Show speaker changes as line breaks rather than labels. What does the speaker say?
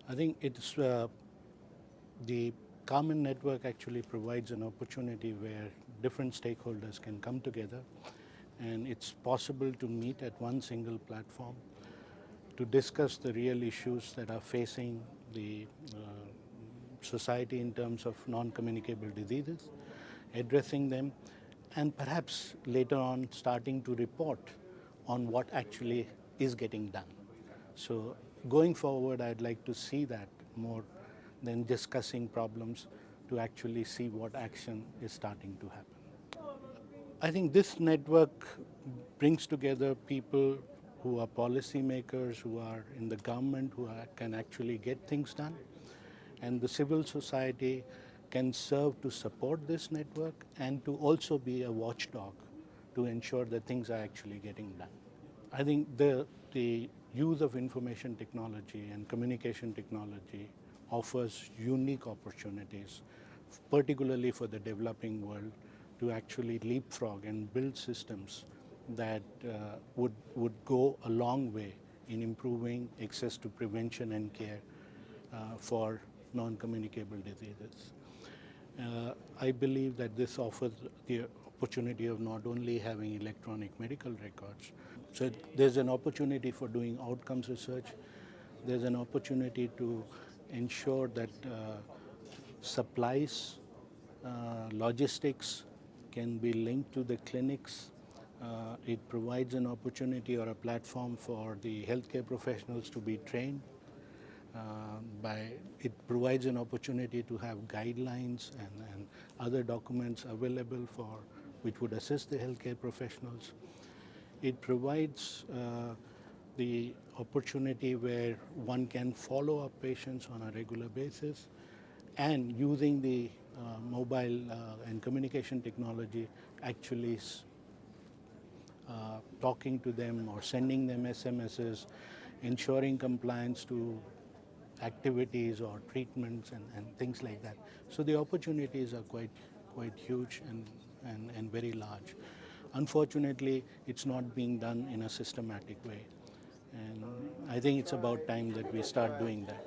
I think it's the Common Network actually provides an opportunity where different stakeholders can come together, and it's possible to meet at one single platform to discuss the real issues that are facing the society in terms of non-communicable diseases, addressing them, and perhaps later on starting to report on what actually is getting done. So going forward, I'd like to see that more than discussing problems, to actually see what action is starting to happen. I think this network brings together people who are policymakers, who are in the government, can actually get things done, and the civil society can serve to support this network and to also be a watchdog to ensure that things are actually getting done. I think the use of information technology and communication technology offers unique opportunities, particularly for the developing world, to actually leapfrog and build systems that would go a long way in improving access to prevention and care for non-communicable diseases. I believe that this offers the opportunity of not only having electronic medical records, so there's an opportunity for doing outcomes research, there's an opportunity to ensure that supplies, logistics can be linked to the clinics. It provides an opportunity or a platform for the healthcare professionals to be trained. It provides an opportunity to have guidelines and other documents available which would assist the healthcare professionals. It provides the opportunity where one can follow up patients on a regular basis, and using the mobile and communication technology, actually talking to them or sending them SMSs, ensuring compliance to activities or treatments and things like that. So the opportunities are quite huge and very large. Unfortunately, it's not being done in a systematic way. And I think it's about time that we start doing that.